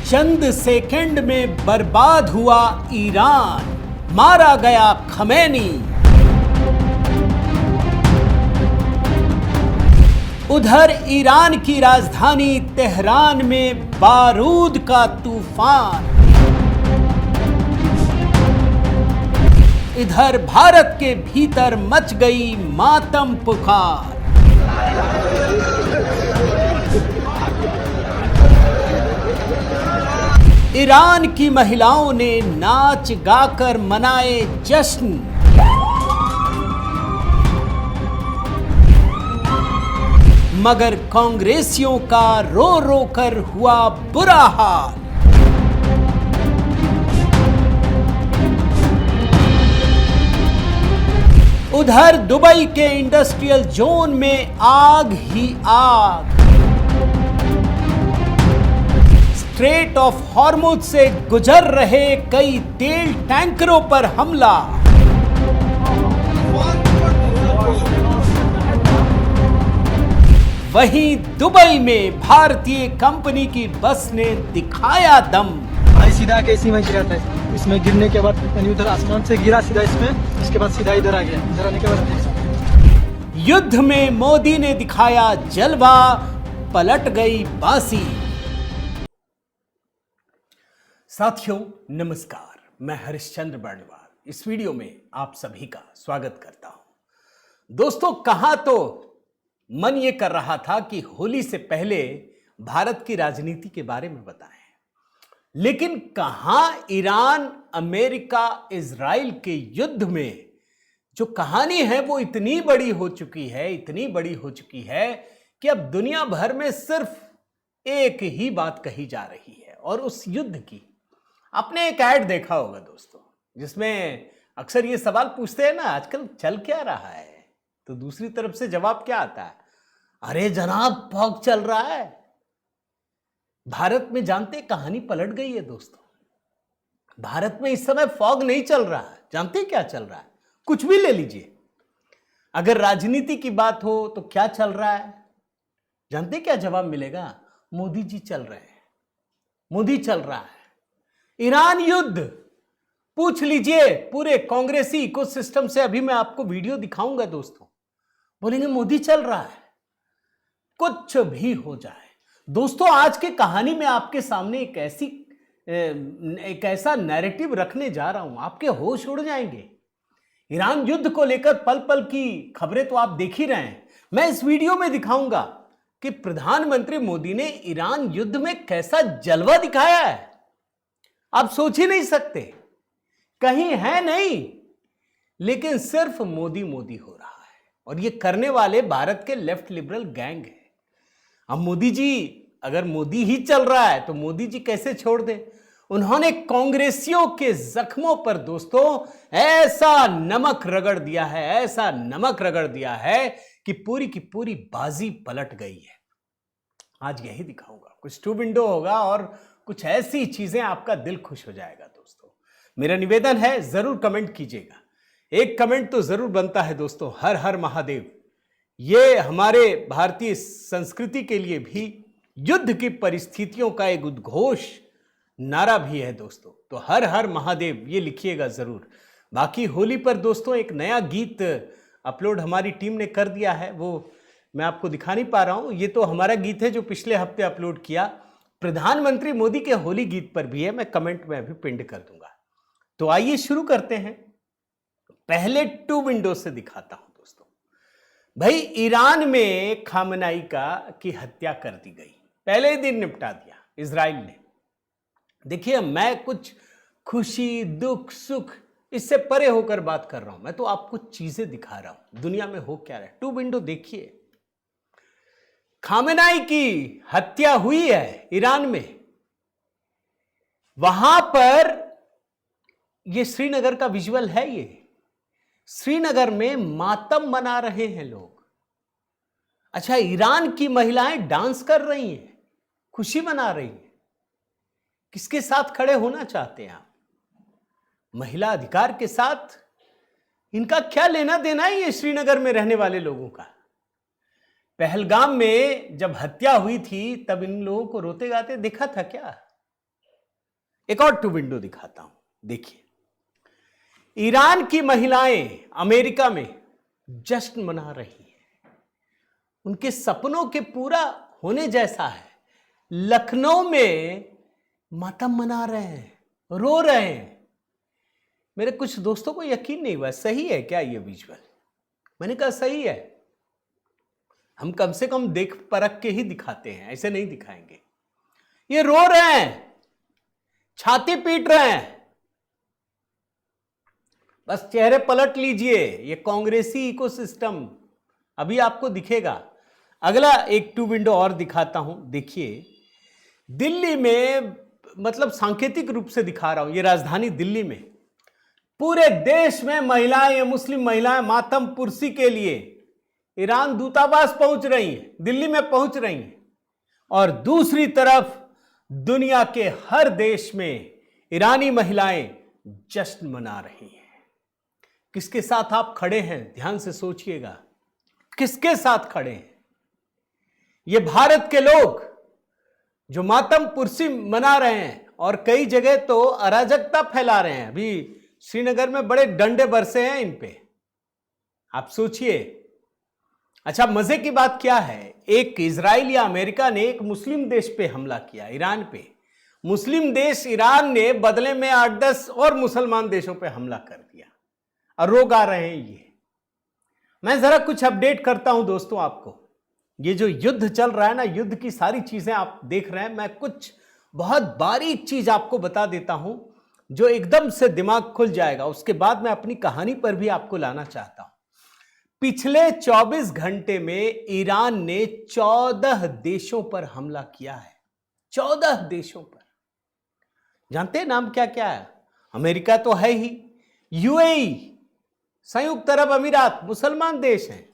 चंद second में बर्बाद हुआ ईरान, मारा गया खमैनी। उधर ईरान की राजधानी तेहरान में बारूद का तूफान। इधर भारत के भीतर मच गई मातम पुकार। ईरान की महिलाओं ने नाच गाकर मनाए जश्न। मगर कांग्रेसियों का रो रो कर हुआ बुरा हाल। उधर दुबई के इंडस्ट्रियल जोन में आग ही आग। स्ट्रेट ऑफ हॉर्मुज से गुजर रहे कई तेल टैंकरों पर हमला। वहीं दुबई में भारतीय कंपनी की बस ने दिखाया दम। भाई सीधा के इसी में गिरा था, इसमें गिरने के बाद यानी उधर आसमान से गिरा सीधा इसमें, इसके बाद सीधा इधर आ गया। इधर आने के बाद युद्ध में मोदी ने दिखाया जलवा, पलट गई बासी। साथियों नमस्कार, मैं हरिश्चंद्र बर्णवाल इस वीडियो में आप सभी का स्वागत करता हूं। दोस्तों, कहां तो मन ये कर रहा था कि होली से पहले भारत की राजनीति के बारे में बताएं, लेकिन कहां ईरान, अमेरिका, इजराइल के युद्ध में जो कहानी है वो इतनी बड़ी हो चुकी है कि अब दुनिया भर में सिर्फ एक ही बात कही जा रही है, और उस युद्ध की। आपने एक ऐड देखा होगा दोस्तों, जिसमें अक्सर ये सवाल पूछते हैं ना, आजकल चल क्या रहा है, तो दूसरी तरफ से जवाब क्या आता है? अरे जनाब, फॉग चल रहा है। भारत में जानते कहानी पलट गई है दोस्तों। भारत में इस समय फॉग नहीं चल रहा है। जानते क्या चल रहा है? कुछ भी ले लीजिए। अगर राजनीति की बात हो तो क्या चल रहा है? जानते क्या जवाब मिलेगा? मोदी जी चल रहे हैं, मोदी चल रहा है। ईरान युद्ध पूछ लीजिए पूरे कांग्रेसी इकोसिस्टम से। अभी मैं आपको वीडियो दिखाऊंगा दोस्तों, बोलेंगे मोदी चल रहा है। कुछ भी हो जाए दोस्तों, आज के कहानी में आपके सामने एक ऐसा नैरेटिव रखने जा रहा हूं, आपके होश उड़ जाएंगे। ईरान युद्ध को लेकर पल पल की खबरें तो आप देख ही रहे हैं। मैं इस वीडियो में दिखाऊंगा कि प्रधानमंत्री मोदी ने ईरान युद्ध में कैसा जलवा दिखाया है। आप सोच ही नहीं सकते, कहीं है नहीं, लेकिन सिर्फ मोदी मोदी हो रहा है, और ये करने वाले भारत के लेफ्ट लिबरल गैंग है। अब मोदी जी, अगर मोदी ही चल रहा है तो मोदी जी कैसे छोड़ दें? उन्होंने कांग्रेसियों के जख्मों पर दोस्तों ऐसा नमक रगड़ दिया है, ऐसा नमक रगड़ दिया है कि पूरी की पूरी बाजी पलट गई है। आज यही दिखाऊंगा, कुछ टू विंडो होगा और कुछ ऐसी चीजें, आपका दिल खुश हो जाएगा दोस्तों। मेरा निवेदन है, जरूर कमेंट कीजिएगा। एक कमेंट तो जरूर बनता है दोस्तों, हर हर महादेव। ये हमारे भारतीय संस्कृति के लिए भी युद्ध की परिस्थितियों का एक उद्घोष नारा भी है दोस्तों। तो हर हर महादेव ये लिखिएगा जरूर। बाकी होली पर दोस्तों एक नया गीत अपलोड हमारी टीम ने कर दिया है, वो मैं आपको दिखा नहीं पा रहा हूं। ये तो हमारा गीत है जो पिछले हफ्ते अपलोड किया, प्रधानमंत्री मोदी के होली गीत पर भी है। मैं कमेंट में भी पिंड कर दूंगा। तो आइए शुरू करते हैं। पहले टू विंडो से दिखाता हूं दोस्तों। भाई, ईरान में खामनाई की हत्या कर दी गई, पहले ही दिन निपटा दिया इजराइल ने। देखिए, मैं कुछ खुशी, दुख, सुख इससे परे होकर बात कर रहा हूं। मैं तो आपको चीजें दिखा रहा हूं, दुनिया में हो क्या रहा है। टू विंडो देखिए। खामेनाई की हत्या हुई है ईरान में। वहां पर यह श्रीनगर का विजुअल है। ये श्रीनगर में मातम मना रहे हैं लोग। अच्छा, ईरान की महिलाएं डांस कर रही हैं, खुशी मना रही हैं। किसके साथ खड़े होना चाहते हैं आप? महिला अधिकार के साथ इनका क्या लेना देना है ये श्रीनगर में रहने वाले लोगों का? पहलगाम में जब हत्या हुई थी तब इन लोगों को रोते गाते देखा था क्या? एक और टू विंडो दिखाता हूं, देखिए। ईरान की महिलाएं अमेरिका में जश्न मना रही हैं, उनके सपनों के पूरा होने जैसा है। लखनऊ में मातम मना रहे हैं, रो रहे हैं। मेरे कुछ दोस्तों को यकीन नहीं हुआ, सही है क्या ये विजुअल? मैंने कहा सही है, हम कम से कम देख परख के ही दिखाते हैं, ऐसे नहीं दिखाएंगे। ये रो रहे हैं, छाती पीट रहे हैं। बस चेहरे पलट लीजिए, ये कांग्रेसी इकोसिस्टम अभी आपको दिखेगा। अगला एक टू विंडो और दिखाता हूं, देखिए। दिल्ली में, मतलब सांकेतिक रूप से दिखा रहा हूं, ये राजधानी दिल्ली में पूरे देश में महिलाएं, मुस्लिम महिलाएं मातम पुरसी के लिए ईरान दूतावास पहुंच रही हैं, दिल्ली में पहुंच रही हैं। और दूसरी तरफ दुनिया के हर देश में ईरानी महिलाएं जश्न मना रही हैं। किसके साथ आप खड़े हैं, ध्यान से सोचिएगा, किसके साथ खड़े हैं? ये भारत के लोग जो मातम पुरसी मना रहे हैं और कई जगह तो अराजकता फैला रहे हैं। अभी श्रीनगर में बड़े डंडे बरसे हैं इन पे, आप सोचिए। अच्छा, मजे की बात क्या है, एक इजराइल या अमेरिका ने एक मुस्लिम देश पे हमला किया, ईरान पे। मुस्लिम देश ईरान ने बदले में 8-10 और मुसलमान देशों पे हमला कर दिया और रोग आ रहे हैं ये। मैं जरा कुछ अपडेट करता हूं दोस्तों आपको। ये जो युद्ध चल रहा है ना, युद्ध की सारी चीजें आप देख रहे हैं। मैं कुछ बहुत बारीक चीज आपको बता देता हूं जो एकदम से दिमाग खुल जाएगा। उसके बाद मैं अपनी कहानी पर भी आपको लाना चाहता हूं। पिछले 24 घंटे में ईरान ने 14 देशों पर हमला किया है। 14 देशों पर। जानते हैं नाम क्या क्या है? अमेरिका तो है ही, यूएई संयुक्त अरब अमीरात मुसलमान देश हैं,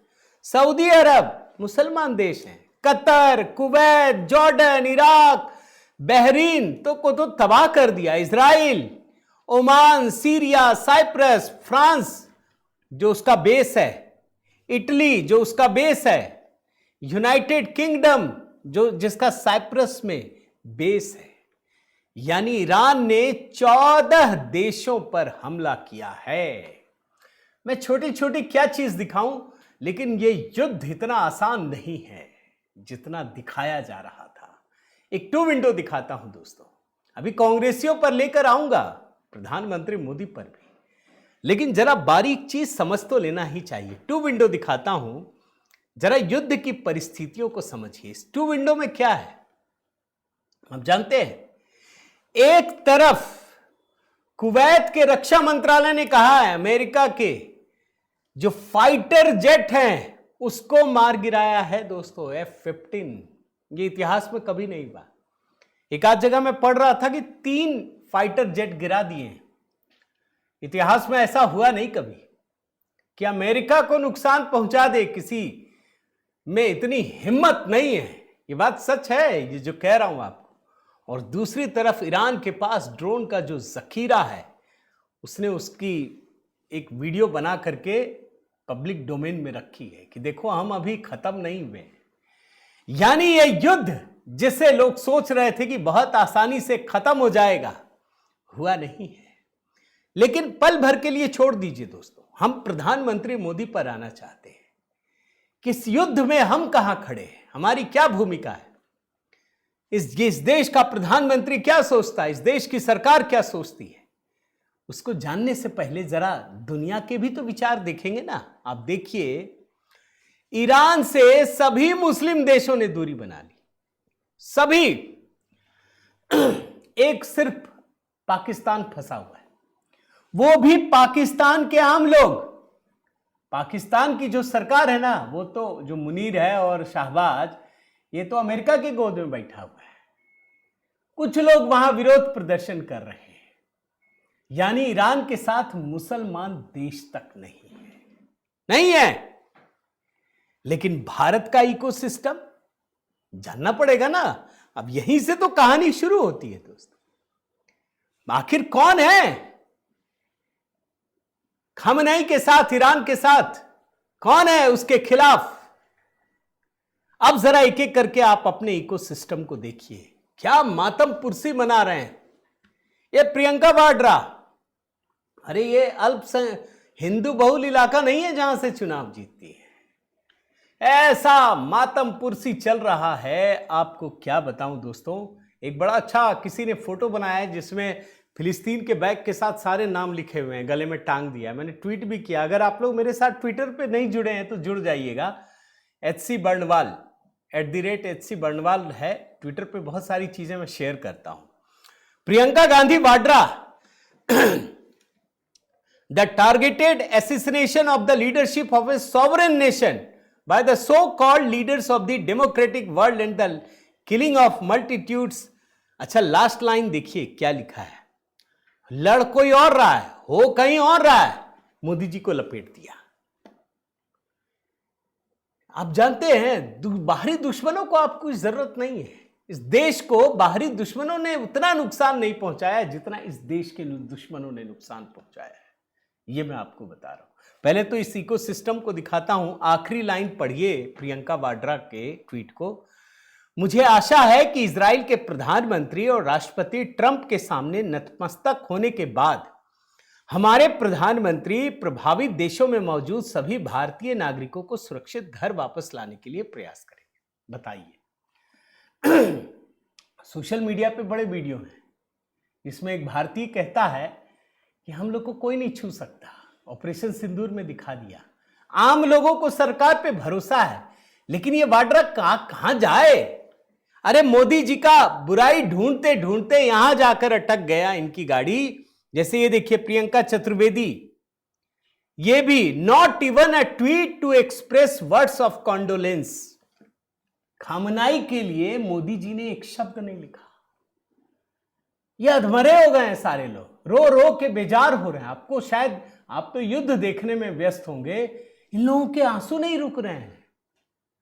सऊदी अरब मुसलमान देश हैं, Qatar, Kuwait, Jordan, Iraq, Bahrain को तो तबाह कर दिया, Israel, Oman, Syria, Cyprus, France जो उसका बेस है, इटली जो उसका बेस है, यूनाइटेड किंगडम जो जिसका साइप्रस में बेस है। यानी ईरान ने 14 देशों पर हमला किया है। मैं छोटी छोटी क्या चीज दिखाऊं, लेकिन यह युद्ध इतना आसान नहीं है जितना दिखाया जा रहा था। एक टू विंडो दिखाता हूं दोस्तों, अभी कांग्रेसियों पर लेकर आऊंगा, प्रधानमंत्री मोदी पर भी, लेकिन जरा बारीक चीज समझ तो लेना ही चाहिए। टू विंडो दिखाता हूं, जरा युद्ध की परिस्थितियों को समझिए। इस टू विंडो में क्या है हम जानते हैं। एक तरफ कुवैत के रक्षा मंत्रालय ने कहा है अमेरिका के जो फाइटर जेट हैं उसको मार गिराया है दोस्तों, F-15। ये इतिहास में कभी नहीं हुआ। एक आध जगह मैं पढ़ रहा था कि 3 फाइटर जेट गिरा दिए हैं। इतिहास में ऐसा हुआ नहीं कभी कि अमेरिका को नुकसान पहुंचा दे, किसी में इतनी हिम्मत नहीं है। ये बात सच है, ये जो कह रहा हूं आपको। और दूसरी तरफ ईरान के पास ड्रोन का जो जखीरा है, उसने उसकी एक वीडियो बना करके पब्लिक डोमेन में रखी है कि देखो हम अभी खत्म नहीं हुए। यानी ये युद्ध जिसे लोग सोच रहे थे कि बहुत आसानी से खत्म हो जाएगा, हुआ नहीं है। लेकिन पल भर के लिए छोड़ दीजिए दोस्तों, हम प्रधानमंत्री मोदी पर आना चाहते हैं कि इस युद्ध में हम कहां खड़े हैं, हमारी क्या भूमिका है, इस देश का प्रधानमंत्री क्या सोचता है, इस देश की सरकार क्या सोचती है। उसको जानने से पहले जरा दुनिया के भी तो विचार देखेंगे ना। आप देखिए, ईरान से सभी मुस्लिम देशों ने दूरी बना ली, सभी। एक सिर्फ पाकिस्तान फंसा हुआ है, वो भी पाकिस्तान के आम लोग। पाकिस्तान की जो सरकार है ना, वो तो जो मुनीर है और शाहबाज, ये तो अमेरिका की गोद में बैठा हुआ है। कुछ लोग वहां विरोध प्रदर्शन कर रहे हैं। यानी ईरान के साथ मुसलमान देश तक नहीं है। लेकिन भारत का इकोसिस्टम जानना पड़ेगा ना। अब यहीं से तो कहानी शुरू होती है दोस्तों। आखिर कौन है खamenei के साथ, ईरान के साथ कौन है उसके खिलाफ? अब जरा एक एक करके आप अपने इकोसिस्टम को देखिए। क्या मातम पुरसी मना रहे हैं ये प्रियंका वाड्रा, अरे ये हिंदू बहुल इलाका नहीं है जहां से चुनाव जीतती है। ऐसा मातम पुरसी चल रहा है, आपको क्या बताऊं दोस्तों। एक बड़ा अच्छा किसी ने फोटो बनाया है जिसमें फिलिस्तीन के बैग के साथ सारे नाम लिखे हुए हैं, गले में टांग दिया है। मैंने ट्वीट भी किया। अगर आप लोग मेरे साथ ट्विटर पे नहीं जुड़े हैं तो जुड़ जाइएगा। HC बर्नवाल @HC बर्नवाल है ट्विटर पे। बहुत सारी चीजें मैं शेयर करता हूं। Priyanka Gandhi Vadra, the targeted assassination of the leadership of a sovereign nation by the so-called leaders of the democratic world and the killing of multitudes। अच्छा, लास्ट लाइन देखिए क्या लिखा है। लड़ कोई और रहा है, हो कहीं और रहा है, मोदी जी को लपेट दिया। आप जानते हैं बाहरी दुश्मनों को आपको जरूरत नहीं है। इस देश को बाहरी दुश्मनों ने उतना नुकसान नहीं पहुंचाया जितना इस देश के दुश्मनों ने नुकसान पहुंचाया है। ये मैं आपको बता रहा हूं। पहले तो इस इकोसिस्टम को दिखाता हूं। आखिरी लाइन पढ़िए प्रियंका वाड्रा के ट्वीट को। मुझे आशा है कि इजराइल के प्रधानमंत्री और राष्ट्रपति ट्रंप के सामने नतमस्तक होने के बाद हमारे प्रधानमंत्री प्रभावित देशों में मौजूद सभी भारतीय नागरिकों को सुरक्षित घर वापस लाने के लिए प्रयास करेंगे। बताइए। सोशल मीडिया पे बड़े वीडियो हैं, इसमें एक भारतीय कहता है कि हम लोग को कोई नहीं छू सकता। ऑपरेशन सिंदूर में दिखा दिया। आम लोगों को सरकार पे भरोसा है, लेकिन ये वाड्रा कहां जाए। अरे मोदी जी का बुराई ढूंढते ढूंढते यहां जाकर अटक गया इनकी गाड़ी। जैसे ये देखिए प्रियंका चतुर्वेदी, ये भी not even a tweet to express words of condolence. Khamenei के लिए मोदी जी ने एक शब्द नहीं लिखा। ये अधमरे हो गए हैं सारे लोग, रो रो के बेजार हो रहे हैं। आपको शायद, आप तो युद्ध देखने में व्यस्त होंगे, इन लोगों के आंसू नहीं रुक रहे हैं,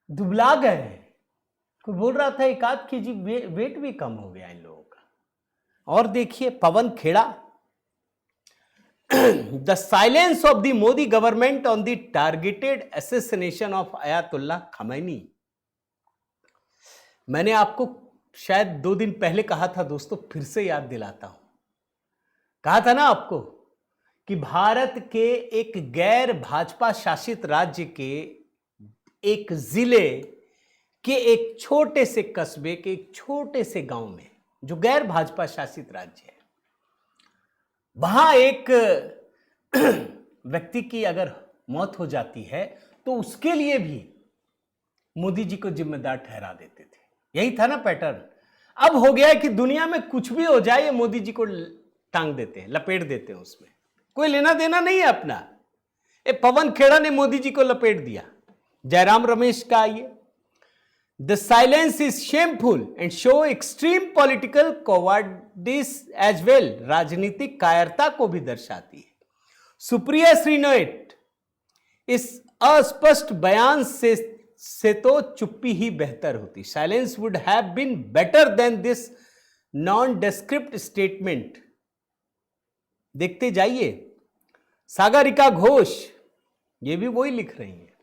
दुबला गए हैं। कोई बोल रहा था 1-8 kg वेट भी कम हो गया इन लोगों का। और देखिए Pawan Khera, the silence of the Modi government on the targeted assassination of Ayatollah Khamenei. मैंने आपको शायद 2 दिन पहले कहा था दोस्तों, फिर से याद दिलाता हूं। कहा था ना आपको कि भारत के एक गैर भाजपा शासित राज्य के एक जिले के एक छोटे से कस्बे के एक छोटे से गांव में, जो गैर भाजपा शासित राज्य है, वहां एक व्यक्ति की अगर मौत हो जाती है तो उसके लिए भी मोदी जी को जिम्मेदार ठहरा देते थे। यही था ना पैटर्न। अब हो गया है कि दुनिया में कुछ भी हो जाए ये मोदी जी को टांग देते हैं, लपेट देते हैं, उसमें कोई लेना देना नहीं है अपना। ये पवन खेड़ा ने मोदी जी को लपेट दिया। जयराम रमेश का ये the silence is shameful and show extreme political cowardice as well, राजनीतिक कायरता को भी दर्शाती है। सुप्रिया श्रीनोएट, इस अस्पष्ट बयान से तो चुप्पी ही बेहतर होती। Silence would have been better than this nondescript statement. देखते जाइए। सागरिका घोष, ये भी वही लिख रही हैं,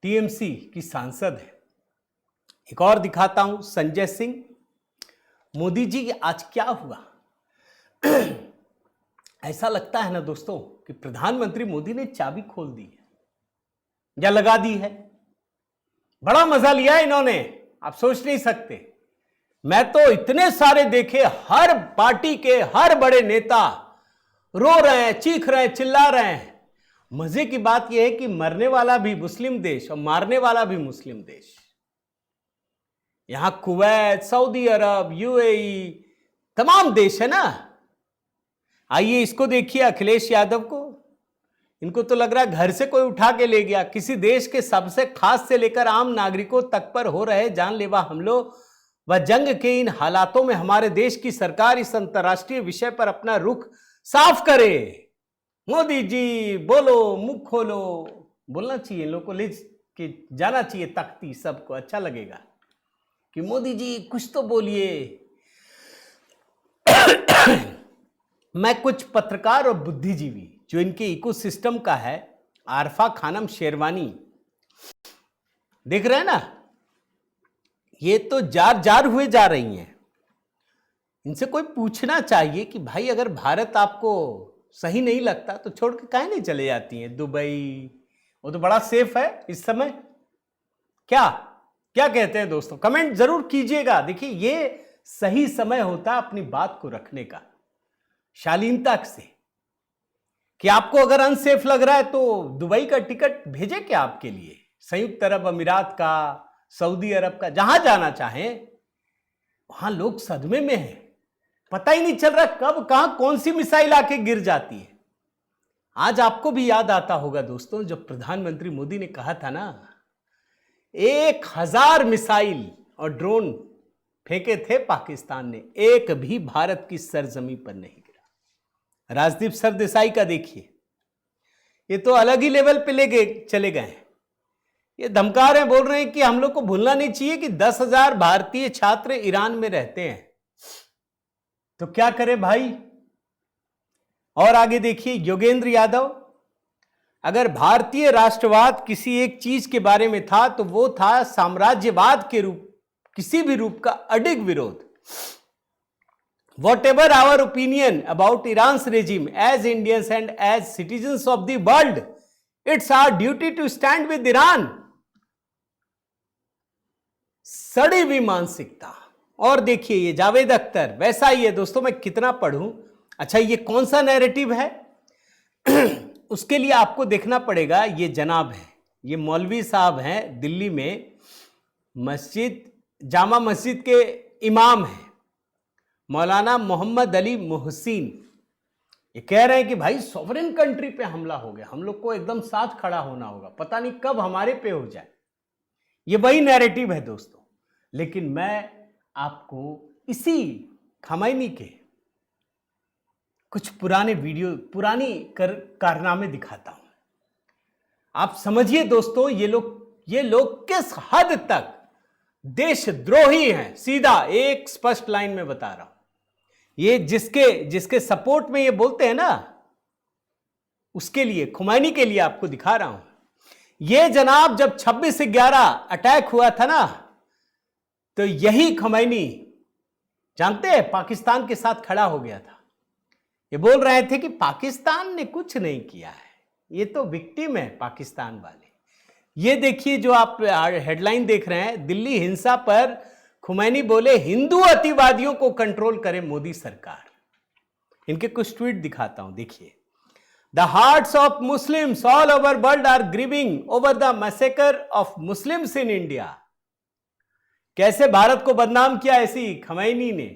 टीएमसी की सांसद है। एक और दिखाता हूं, संजय सिंह। मोदी जी आज क्या हुआ। ऐसा लगता है ना दोस्तों कि प्रधानमंत्री मोदी ने चाबी खोल दी है या लगा दी है। बड़ा मजा लिया इन्होंने, आप सोच नहीं सकते। मैं तो इतने सारे देखे, हर पार्टी के हर बड़े नेता रो रहे हैं, चीख रहे हैं, चिल्ला रहे हैं। मजे की बात यह है कि मरने वाला भी मुस्लिम देश और मारने वाला भी मुस्लिम देश। यहां कुवैत, सऊदी अरब, यूएई, तमाम देश है ना। आइए इसको देखिए, अखिलेश यादव को। इनको तो लग रहा है घर से कोई उठा के ले गया। किसी देश के सबसे खास से लेकर आम नागरिकों तक पर हो रहे जानलेवा हमलों व जंग के इन हालातों में हमारे देश की सरकार इस अंतर्राष्ट्रीय विषय पर अपना रुख साफ करे। मोदी जी बोलो, मुख खोलो, बोलना चाहिए। इन लोगों को ले के जाना चाहिए तख्ती, सबको अच्छा लगेगा कि मोदी जी कुछ तो बोलिए। मैं कुछ पत्रकार और बुद्धिजीवी जो इनके इकोसिस्टम का है, आरफा खानम शेरवानी, देख रहे हैं ना, ये तो जार जार हुए जा रही हैं। इनसे कोई पूछना चाहिए कि भाई अगर भारत आपको सही नहीं लगता तो छोड़ के काहे नहीं चले जाती हैं दुबई, वो तो बड़ा सेफ है इस समय। क्या क्या कहते हैं दोस्तों, कमेंट जरूर कीजिएगा। देखिए ये सही समय होता अपनी बात को रखने का शालीनता से, कि आपको अगर अनसेफ लग रहा है तो दुबई का टिकट भेजे क्या आपके लिए, संयुक्त अरब अमीरात का, सऊदी अरब का, जहां जाना चाहें। वहां लोग सदमे में हैं, पता ही नहीं चल रहा कब कहां कौन सी मिसाइल आके गिर जाती है। आज आपको भी याद आता होगा दोस्तों, जब प्रधानमंत्री मोदी ने कहा था ना 1000 मिसाइल और ड्रोन फेंके थे पाकिस्तान ने, एक भी भारत की सरजमी पर नहीं गिरा। राजदीप सरदेसाई का देखिए, ये तो अलग ही लेवल पे ले गए चले गए हैं। ये धमका रहे हैं, बोल रहे हैं कि हम लोग को भूलना नहीं चाहिए कि 10,000 भारतीय छात्र ईरान में रहते हैं। तो क्या करें भाई। और आगे देखिए योगेंद्र यादव, अगर भारतीय राष्ट्रवाद किसी एक चीज के बारे में था तो वो था साम्राज्यवाद के रूप, किसी भी रूप का अडिग विरोध। Whatever our opinion about Iran's regime, as Indians and as citizens of the world, it's our duty to stand with Iran. सड़ी हुई मानसिकता। और देखिए ये जावेद अख्तर वैसा ही है दोस्तों, मैं कितना पढ़ूं। अच्छा ये कौन सा नैरेटिव है उसके लिए आपको देखना पड़ेगा। ये जनाब है, ये मौलवी साहब हैं, दिल्ली में मस्जिद, जामा मस्जिद के इमाम हैं, मौलाना मोहम्मद अली मोहसिन। ये कह रहे हैं कि भाई सॉवरेन कंट्री पे हमला हो गया, हम लोग को एकदम साथ खड़ा होना होगा, पता नहीं कब हमारे पे हो जाए। ये वही नैरेटिव है दोस्तों। लेकिन मैं आपको इसी खमैनी के कुछ पुराने वीडियो, पुरानी कारनामे दिखाता हूं। आप समझिए दोस्तों ये लोग किस हद तक देशद्रोही हैं। सीधा एक स्पष्ट लाइन में बता रहा हूं। ये जिसके सपोर्ट में ये बोलते हैं ना, उसके लिए, खुमैनी के लिए आपको दिखा रहा हूं। ये जनाब जब 26/11 अटैक हुआ था ना, तो यही खुमैनी, जानते हैं, पाकिस्तान के साथ खड़ा हो गया था। ये बोल रहे थे कि पाकिस्तान ने कुछ नहीं किया है, ये तो विक्टिम है पाकिस्तान वाले। ये देखिए जो आप हेडलाइन देख रहे हैं, दिल्ली हिंसा पर खुमैनी बोले हिंदू अतिवादियों को कंट्रोल करे मोदी सरकार। इनके कुछ ट्वीट दिखाता हूं, देखिए। The hearts of Muslims all over world are grieving over the massacre of Muslims in India. कैसे भारत को बदनाम किया ऐसी खुमैनी ने,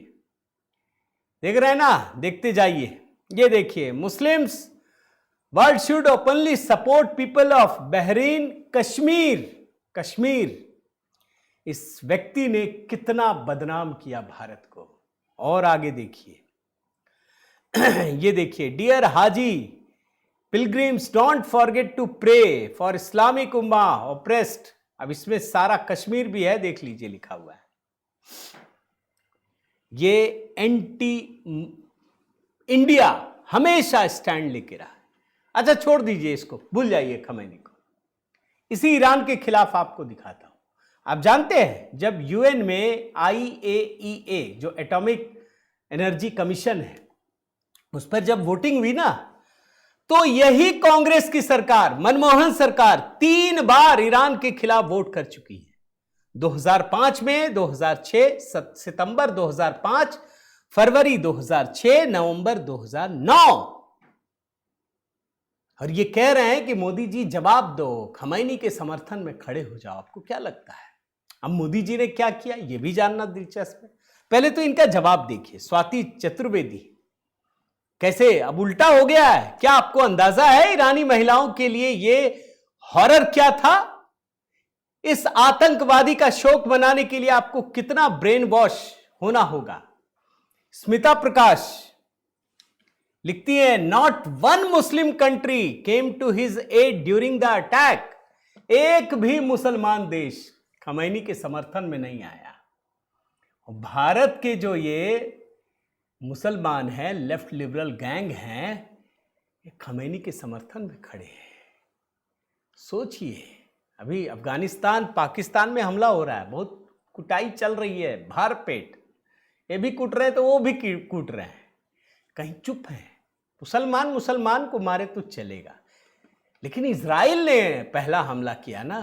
देख रहे हैं ना, देखते जाइए। ये देखिए, Muslims world should openly support people of Bahrain Kashmir. इस व्यक्ति ने कितना बदनाम किया भारत को। और आगे देखिए ये देखिए, डियर हाजी pilgrims don't forget to pray for Islamic उम्मा ऑप्रेस्ड। अब इसमें सारा कश्मीर भी है, देख लीजिए लिखा हुआ है। ये एंटी इंडिया हमेशा स्टैंड लेके रहा है। अच्छा छोड़ दीजिए इसको, भूल जाइए खुमैनी को। इसी ईरान के खिलाफ आपको दिखाता हूं। आप जानते हैं जब यूएन में IAEA जो एटॉमिक एनर्जी कमीशन है, उस पर जब वोटिंग हुई ना, तो यही कांग्रेस की सरकार, मनमोहन सरकार 3 बार ईरान के खिलाफ वोट कर चुकी है। 2005 में, 2006, सितंबर 2005, फरवरी 2006, नवंबर 2009। और ये कह रहे हैं कि मोदी जी जवाब दो, खुमैनी के समर्थन में खड़े हो जाओ। आपको क्या लगता है अब मोदी जी ने क्या किया, ये भी जानना दिलचस्प है। पहले तो इनका जवाब देखिए। स्वाति चतुर्वेदी, कैसे अब उल्टा हो गया है। क्या आपको अंदाजा है ईरानी महिलाओं के लिए ये हॉरर क्या था? इस आतंकवादी का शोक मनाने के लिए आपको कितना ब्रेन वॉश होना होगा। स्मिता प्रकाश लिखती है, not one Muslim country came to his aid during the attack. एक भी मुसलमान देश खुमैनी के समर्थन में नहीं आया। भारत के जो ये मुसलमान हैं, लेफ्ट लिबरल गैंग हैं, ये खुमैनी के समर्थन में खड़े हैं। सोचिए, अभी अफगानिस्तान पाकिस्तान में हमला हो रहा है, बहुत कुटाई चल रही है, भारपेट। ये भी कूट रहे हैं तो वो भी कूट रहे हैं, कहीं चुप है। मुसलमान मुसलमान को मारे तो चलेगा, लेकिन इजराइल ने पहला हमला किया ना।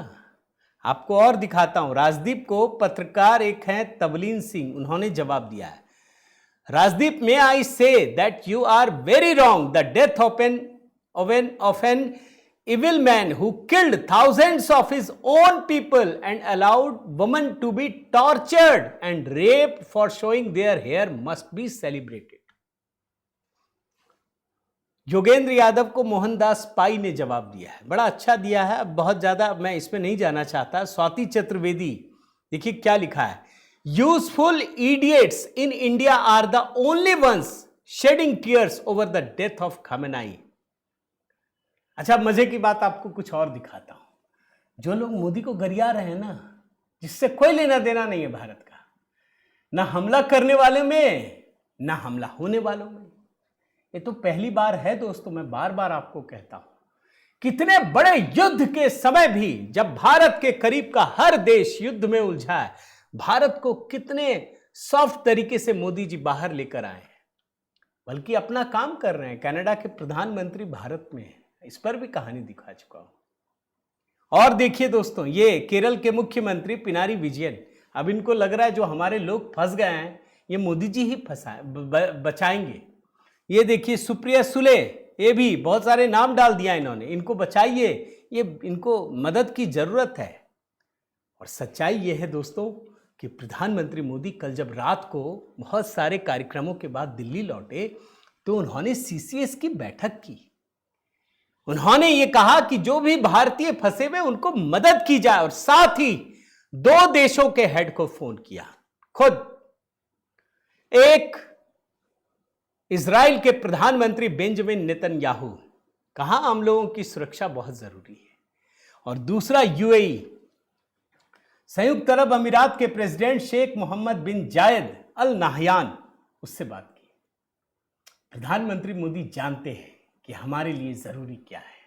आपको और दिखाता हूं, राजदीप को पत्रकार एक हैं तबलीन सिंह, उन्होंने जवाब दिया है। Rajdeep, may I say that you are very wrong. The death of an evil man who killed thousands of his own people and allowed women to be tortured and raped for showing their hair must be celebrated. Yogendra Yadav को मोहनदास पाई ने जवाब दिया है, बड़ा अच्छा दिया है। अब बहुत ज्यादा मैं इसमें नहीं जाना चाहता। स्वाति चतुर्वेदी, देखिए क्या लिखा है, useful idiots in India are the only ones shedding tears over the death of Khamenei. अच्छा, मजे की बात आपको कुछ और दिखाता हूं। जो लोग मोदी को गरिया रहे हैं ना, जिससे कोई लेना देना नहीं है भारत का, ना हमला करने वाले में ना हमला होने वालों में, ये तो पहली बार है दोस्तों। मैं बार बार आपको कहता हूं, कितने बड़े युद्ध के समय भी जब भारत के करीब का हर देश युद्ध में उलझा है, भारत को कितने सॉफ्ट तरीके से मोदी जी बाहर लेकर आए हैं, बल्कि अपना काम कर रहे हैं। कनाडा के प्रधानमंत्री भारत में हैं, इस पर भी कहानी दिखा चुका हूं। और देखिए दोस्तों, ये केरल के मुख्यमंत्री पिनारी विजयन, अब इनको लग रहा है जो हमारे लोग फंस गए हैं ये मोदी जी ही बचाएंगे। ये देखिए सुप्रिया सुले, ये भी बहुत सारे नाम डाल दिया इन्होंने, इनको बचाइए, ये इनको मदद की जरूरत है। और सच्चाई ये है दोस्तों कि प्रधानमंत्री मोदी कल जब रात को बहुत सारे कार्यक्रमों के बाद दिल्ली लौटे तो उन्होंने सीसीएस की बैठक की। उन्होंने ये कहा कि जो भी भारतीय फंसे हुए उनको मदद की जाए, और साथ ही 2 देशों के हेड को फोन किया खुद। एक इजराइल के प्रधानमंत्री बेंजामिन नेतन्याहू, कहा हम लोगों की सुरक्षा बहुत जरूरी है, और दूसरा यूएई, संयुक्त अरब अमीरात के प्रेसिडेंट शेख मोहम्मद बिन जायद अल नाहयान, उससे बात की। प्रधानमंत्री मोदी जानते हैं कि हमारे लिए जरूरी क्या है।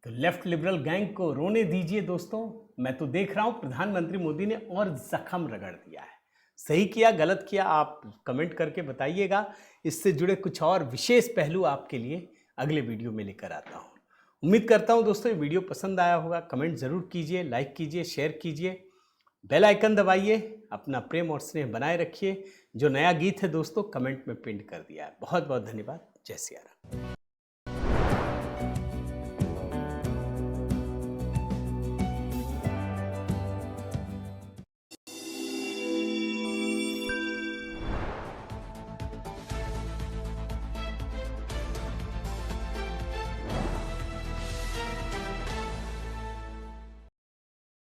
तो लेफ्ट लिबरल गैंग को रोने दीजिए दोस्तों। मैं तो देख रहा हूं प्रधानमंत्री मोदी ने और जख्म रगड़ दिया है। सही किया गलत किया आप कमेंट करके बताइएगा। इससे जुड़े कुछ और विशेष पहलू आपके लिए अगले वीडियो में लेकर आता हूं। उम्मीद करता हूं दोस्तों ये वीडियो पसंद आया होगा। कमेंट जरूर कीजिए, लाइक कीजिए, शेयर कीजिए, बेल आइकन दबाइए, अपना प्रेम और स्नेह बनाए रखिए। जो नया गीत है दोस्तों कमेंट में पिन कर दिया है। बहुत बहुत धन्यवाद। जय सिया राम।